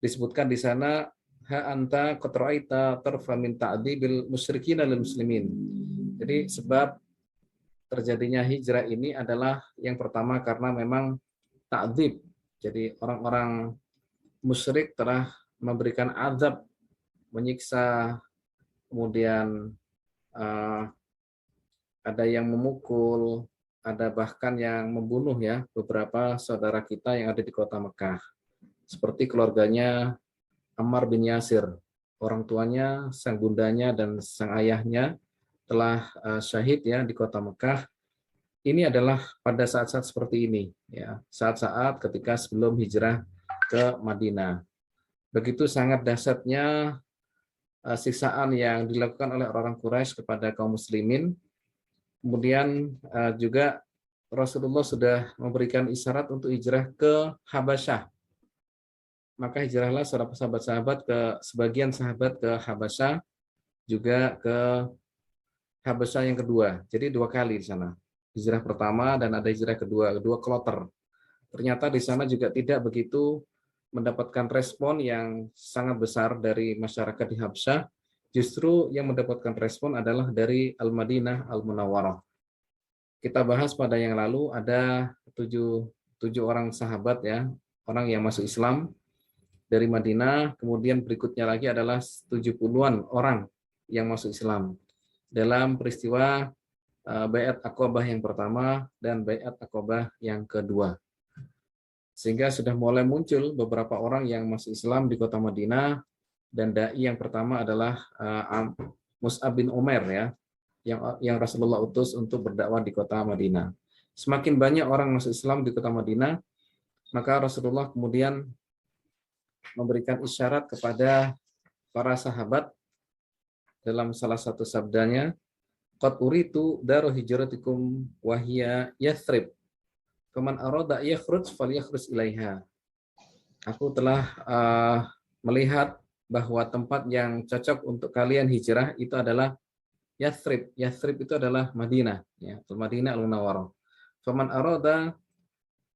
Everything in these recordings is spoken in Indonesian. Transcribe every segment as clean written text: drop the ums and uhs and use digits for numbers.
Disebutkan di sana ha anta qad ra'aita tarfa min ta'dibil musyrikin lil muslimin. Jadi sebab terjadinya hijrah ini adalah yang pertama karena memang ta'dzib. Jadi orang-orang musyrik telah memberikan azab, menyiksa, kemudian eh, ada yang memukul, ada bahkan yang membunuh ya beberapa saudara kita yang ada di kota Mekah. Seperti keluarganya Ammar bin Yasir. Orang tuanya, sang bundanya dan sang ayahnya telah syahid ya di kota Mekah. Ini adalah pada saat-saat seperti ini ya, saat-saat ketika sebelum hijrah ke Madinah. Begitu sangat dahsyatnya siksaan yang dilakukan oleh orang Quraisy kepada kaum muslimin. Kemudian juga Rasulullah sudah memberikan isyarat untuk hijrah ke Habasyah. Maka hijrahlah sahabat-sahabat ke sebagian sahabat ke Habasyah, juga ke Habasyah yang kedua. Jadi dua kali di sana. Hijrah pertama dan ada hijrah kedua, kedua kloter. Ternyata di sana juga tidak begitu mendapatkan respon yang sangat besar dari masyarakat di Habsyah. Justru yang mendapatkan respon adalah dari Al-Madinah Al-Munawwarah. Kita bahas pada yang lalu ada tujuh orang sahabat ya, orang yang masuk Islam dari Madinah, kemudian berikutnya lagi adalah 70-an orang yang masuk Islam dalam peristiwa Baiat Aqabah yang pertama dan Baiat Aqabah yang kedua. Sehingga sudah mulai muncul beberapa orang yang masuk Islam di kota Madinah, dan dai yang pertama adalah Mus'ab bin Umair ya, yang Rasulullah utus untuk berdakwah di kota Madinah. Semakin banyak orang masuk Islam di kota Madinah, maka Rasulullah kemudian memberikan isyarat kepada para sahabat dalam salah satu sabdanya, qad uritu daru hijratikum wa hiya Yathrib. Faman arada yakhruj falyakhruj ilaiha. Aku telah melihat bahwa tempat yang cocok untuk kalian hijrah itu adalah Yathrib. Yathrib itu adalah Madinah, ya, Madinah Al-Munawwarah. Faman arada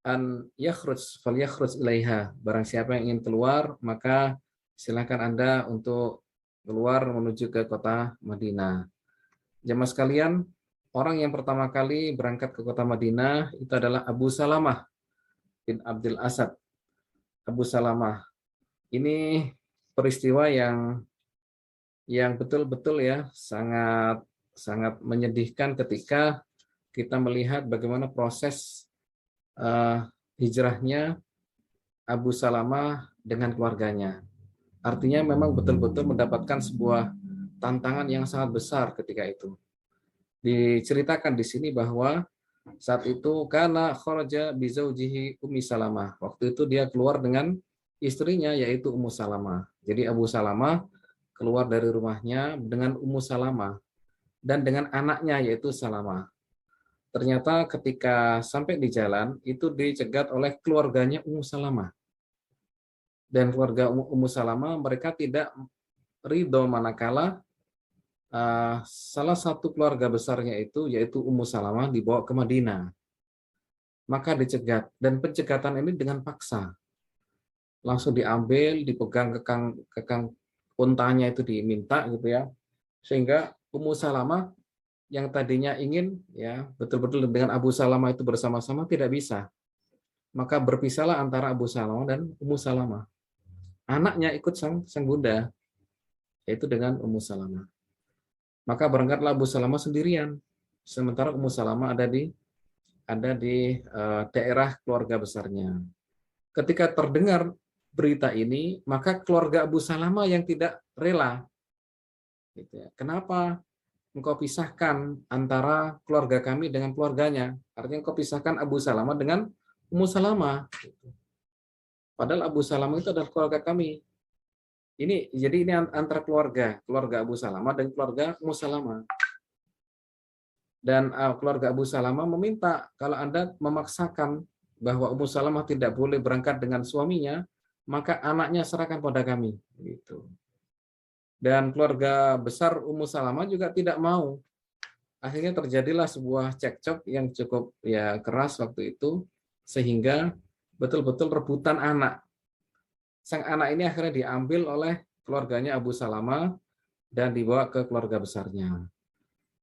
an yakhruj falyakhruj ilaiha. Barang siapa yang ingin keluar, maka silakan Anda untuk keluar menuju ke kota Madinah. Jamaah sekalian, orang yang pertama kali berangkat ke kota Madinah itu adalah Abu Salamah bin Abdul Asad. Abu Salamah. Ini peristiwa yang betul-betul ya sangat sangat menyedihkan ketika kita melihat bagaimana proses hijrahnya Abu Salamah dengan keluarganya. Artinya memang betul-betul mendapatkan sebuah tantangan yang sangat besar ketika itu. Diceritakan di sini bahwa saat itu karena kharaja bi zaujihi Ummi Salamah. Waktu itu dia keluar dengan istrinya yaitu Ummu Salamah. Jadi Abu Salamah keluar dari rumahnya dengan Ummu Salamah dan dengan anaknya yaitu Salamah. Ternyata ketika sampai di jalan itu dicegat oleh keluarganya Ummu Salamah. Dan keluarga Ummu Salamah mereka tidak ridho manakala salah satu keluarga besarnya itu yaitu Ummu Salamah dibawa ke Madinah. Maka dicegat, dan pencegatan ini dengan paksa. Langsung diambil, dipegang kekang untanya itu diminta gitu ya. Sehingga Ummu Salamah yang tadinya ingin ya betul-betul dengan Abu Salamah itu bersama-sama tidak bisa. Maka berpisahlah antara Abu Salamah dan Ummu Salamah. Anaknya ikut sang bunda, yaitu dengan Ummu Salamah. Maka berangkatlah Abu Salamah sendirian, sementara Ummu Salamah ada di daerah keluarga besarnya. Ketika terdengar berita ini, maka keluarga Abu Salamah yang tidak rela. Gitu ya. Kenapa engkau pisahkan antara keluarga kami dengan keluarganya? Artinya engkau pisahkan Abu Salamah dengan Ummu Salamah. Padahal Abu Salamah itu adalah keluarga kami. Jadi ini antara keluarga Abu Salamah dan keluarga Ummu Salamah. Dan keluarga Abu Salamah meminta kalau Anda memaksakan bahwa Ummu Salamah tidak boleh berangkat dengan suaminya, maka anaknya serahkan pada kami. Gitu. Dan keluarga besar Ummu Salamah juga tidak mau. Akhirnya terjadilah sebuah cekcok yang cukup ya keras waktu itu, sehingga betul-betul rebutan anak. sang anak ini akhirnya diambil oleh keluarganya Abu Salamah dan dibawa ke keluarga besarnya.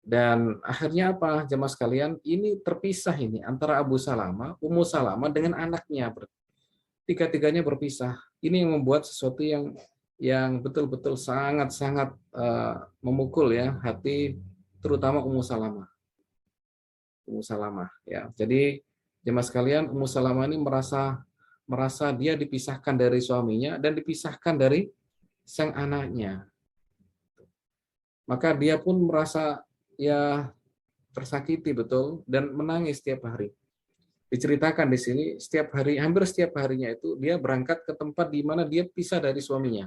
Dan akhirnya apa, jemaah sekalian, ini terpisah ini antara Abu Salamah, Ummu Salamah dengan anaknya. Tiga-tiganya berpisah. Ini yang membuat sesuatu yang betul-betul sangat-sangat memukul ya hati, terutama Ummu Salamah. Ummu Salamah ya. Jadi jemaah sekalian, Ummu Salamah ini merasa dia dipisahkan dari suaminya dan dipisahkan dari sang anaknya. Maka dia pun merasa ya tersakiti betul dan menangis setiap hari. Diceritakan di sini setiap hari, hampir setiap harinya itu dia berangkat ke tempat di mana dia pisah dari suaminya.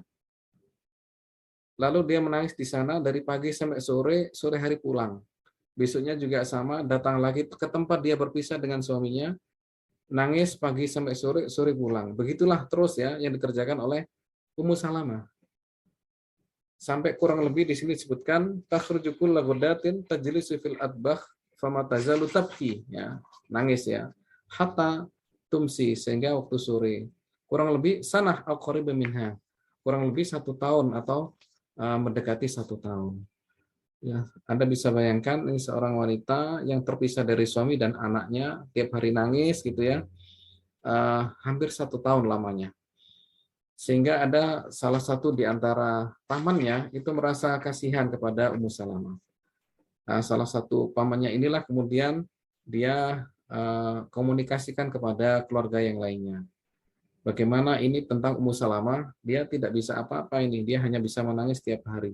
Lalu dia menangis di sana dari pagi sampai sore, sore hari pulang. Besoknya juga sama, datang lagi ke tempat dia berpisah dengan suaminya, nangis pagi sampai sore, sore pulang. Begitulah terus ya yang dikerjakan oleh Ummu Salamah. Sampai kurang lebih di sini disebutkan takhruju kullu ghadatin tajlisu fil adbakh fama tazalu tabki ya, nangis ya. Hatta tumsi, sehingga waktu sore. Kurang lebih sanah au qarib minha. Kurang lebih 1 tahun atau mendekati 1 tahun. Ya, Anda bisa bayangkan ini seorang wanita yang terpisah dari suami dan anaknya, tiap hari nangis gitu ya, hampir 1 tahun lamanya. Sehingga ada salah satu di antara pamannya itu merasa kasihan kepada Ummu Salamah. Nah, salah satu pamannya inilah kemudian dia komunikasikan kepada keluarga yang lainnya. Bagaimana ini tentang Ummu Salamah, dia tidak bisa apa-apa ini, dia hanya bisa menangis setiap hari.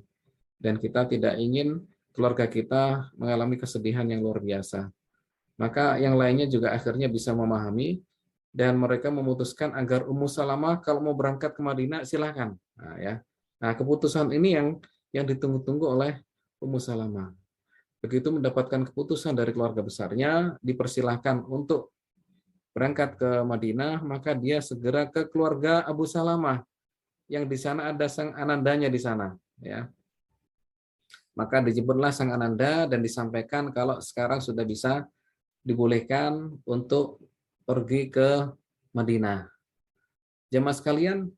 Dan kita tidak ingin keluarga kita mengalami kesedihan yang luar biasa. Maka yang lainnya juga akhirnya bisa memahami dan mereka memutuskan agar Ummu Salamah kalau mau berangkat ke Madinah silakan. Nah, ya. Nah, keputusan ini yang ditunggu-tunggu oleh Ummu Salamah. Begitu mendapatkan keputusan dari keluarga besarnya, dipersilahkan untuk berangkat ke Madinah, maka dia segera ke keluarga Abu Salamah yang di sana ada sang anandanya di sana, ya. Maka dijemputlah sang ananda dan disampaikan kalau sekarang sudah bisa dibolehkan untuk pergi ke Madinah. Jemaah sekalian,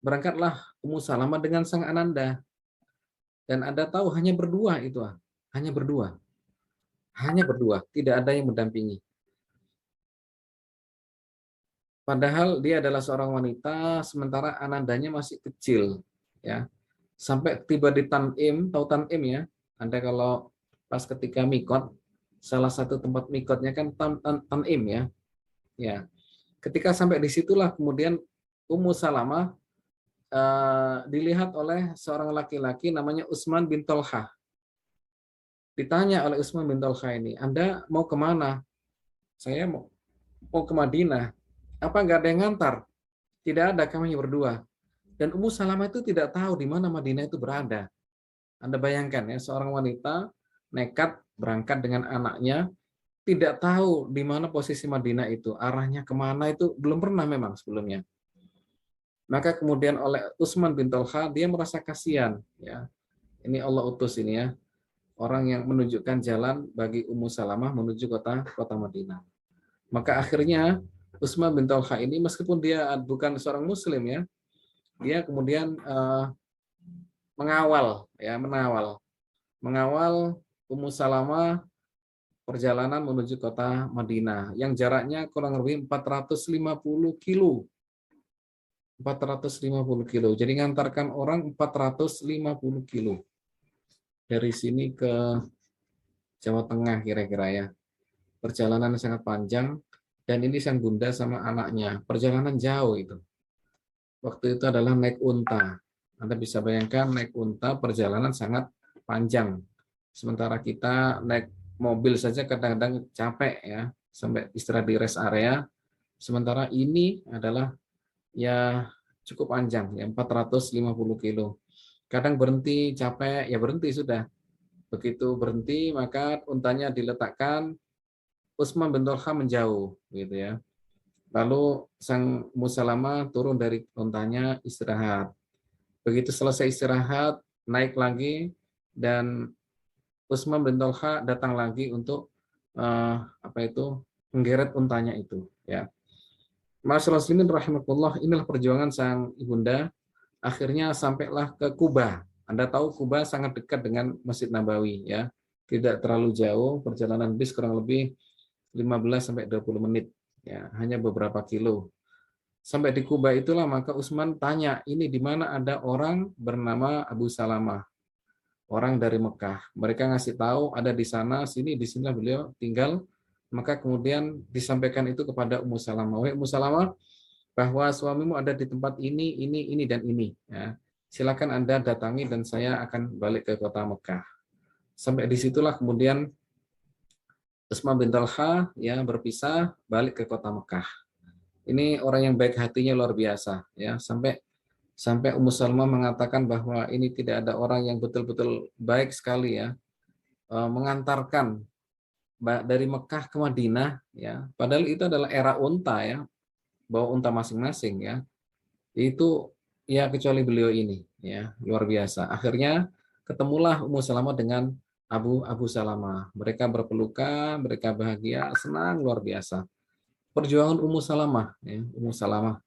berangkatlah Ummu Salamah dengan sang ananda. Dan Anda tahu hanya berdua itu, hanya berdua. Hanya berdua, tidak ada yang mendampingi. Padahal dia adalah seorang wanita, sementara anandanya masih kecil, ya. Sampai tiba di Tanim, tahu Tanim ya? Anda kalau pas ketika mikot, salah satu tempat mikotnya kan Tanim ya. Ya, ketika sampai disitulah kemudian Ummu Salamah dilihat oleh seorang laki-laki namanya Utsman bin Tolhah. Ditanya oleh Utsman bin Tolhah ini, Anda mau kemana? Saya mau ke Madinah. Apa nggak ada yang ngantar? Tidak ada, kami hanya berdua. Dan Ummu Salamah itu tidak tahu di mana Madinah itu berada. Anda bayangkan ya, seorang wanita nekat berangkat dengan anaknya, tidak tahu di mana posisi Madinah itu, arahnya kemana itu belum pernah memang sebelumnya. Maka kemudian oleh Utsman bin Tolha dia merasa kasihan, ya. Ini Allah utus ini ya, orang yang menunjukkan jalan bagi Ummu Salamah menuju kota Madinah. Maka akhirnya Utsman bin Tolha ini meskipun dia bukan seorang Muslim ya, dia kemudian mengawal Ummu Salamah perjalanan menuju kota Madinah yang jaraknya kurang lebih 450 kilo. 450 kilo. Jadi ngantarkan orang 450 kilo. Dari sini ke Jawa Tengah kira-kira ya. Perjalanan sangat panjang dan ini sang bunda sama anaknya. Perjalanan jauh itu. Waktu itu adalah naik unta. Anda bisa bayangkan naik unta perjalanan sangat panjang. Sementara kita naik mobil saja kadang-kadang capek ya, sampai istirahat di rest area. Sementara ini adalah ya cukup panjang ya, 450 kilo. Kadang berhenti capek ya berhenti sudah. Begitu berhenti maka untanya diletakkan, Utsman bin Tolha menjauh gitu ya. Lalu sang Musalama turun dari untanya istirahat. Begitu selesai istirahat naik lagi dan Utsman bin Tolha datang lagi untuk menggeret untanya itu ya. Ma'asyiral muslimin rahimakumullah, inilah perjuangan sang ibunda. Akhirnya sampailah ke Kuba. Anda tahu Kuba sangat dekat dengan Masjid Nabawi ya. Tidak terlalu jauh, perjalanan bis kurang lebih 15 sampai 20 menit ya, hanya beberapa kilo. Sampai di Kuba itulah maka Utsman tanya, ini di mana ada orang bernama Abu Salamah, orang dari Mekah. Mereka ngasih tahu ada di sana, sini, di sini beliau tinggal. Maka kemudian disampaikan itu kepada Ummu Salamah. Wahai Ummu Salamah, bahwa suamimu ada di tempat ini, dan ini. Ya. Silakan Anda datangi dan saya akan balik ke kota Mekah. Sampai disitulah kemudian Utsman bin Talha ya berpisah balik ke kota Mekah. Ini orang yang baik hatinya luar biasa ya, sampai Ummu Salamah mengatakan bahwa ini tidak ada orang yang betul-betul baik sekali ya, mengantarkan dari Mekah ke Madinah ya, padahal itu adalah era unta ya, bawa unta masing-masing ya, itu ya kecuali beliau ini ya, luar biasa. Akhirnya ketemulah Ummu Salamah dengan Abu Salamah, mereka berpelukan, mereka bahagia, senang luar biasa. Perjuangan Ummu Salamah ya, Ummu Salamah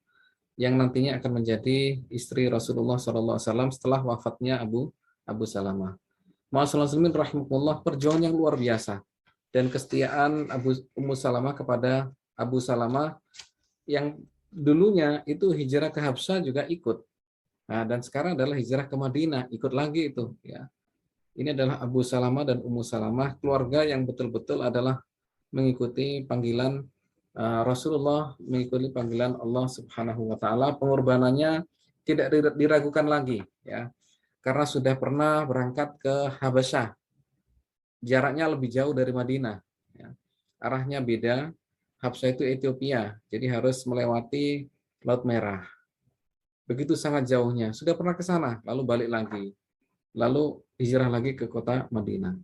yang nantinya akan menjadi istri Rasulullah SAW setelah wafatnya Abu Salamah. Ma'asyiral muslimin rahimakumullah, perjuangan yang luar biasa dan kesetiaan Ummu Salamah kepada Abu Salamah yang dulunya itu hijrah ke Habsyah juga ikut. Nah, dan sekarang adalah hijrah ke Madinah, ikut lagi itu ya. Ini adalah Abu Salamah dan Ummu Salamah, keluarga yang betul-betul adalah mengikuti panggilan Rasulullah, mengikuti panggilan Allah Subhanahu wa taala. Pengorbanannya tidak diragukan lagi ya. Karena sudah pernah berangkat ke Habasyah. Jaraknya lebih jauh dari Madinah ya. Arahnya beda. Habsyah itu Ethiopia, jadi harus melewati Laut Merah. Begitu sangat jauhnya. Sudah pernah ke sana, lalu balik lagi. Lalu hijrah lagi ke kota Madinah.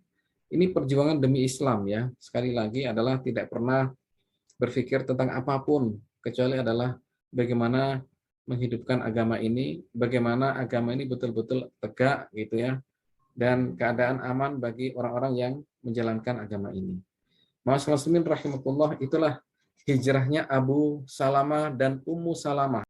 Ini perjuangan demi Islam ya. Sekali lagi adalah tidak pernah berpikir tentang apapun kecuali adalah bagaimana menghidupkan agama ini, bagaimana agama ini betul-betul tegak gitu ya, dan keadaan aman bagi orang-orang yang menjalankan agama ini. Ma'asyiral muslimin rahimakumullah, itulah hijrahnya Abu Salamah dan Ummu Salamah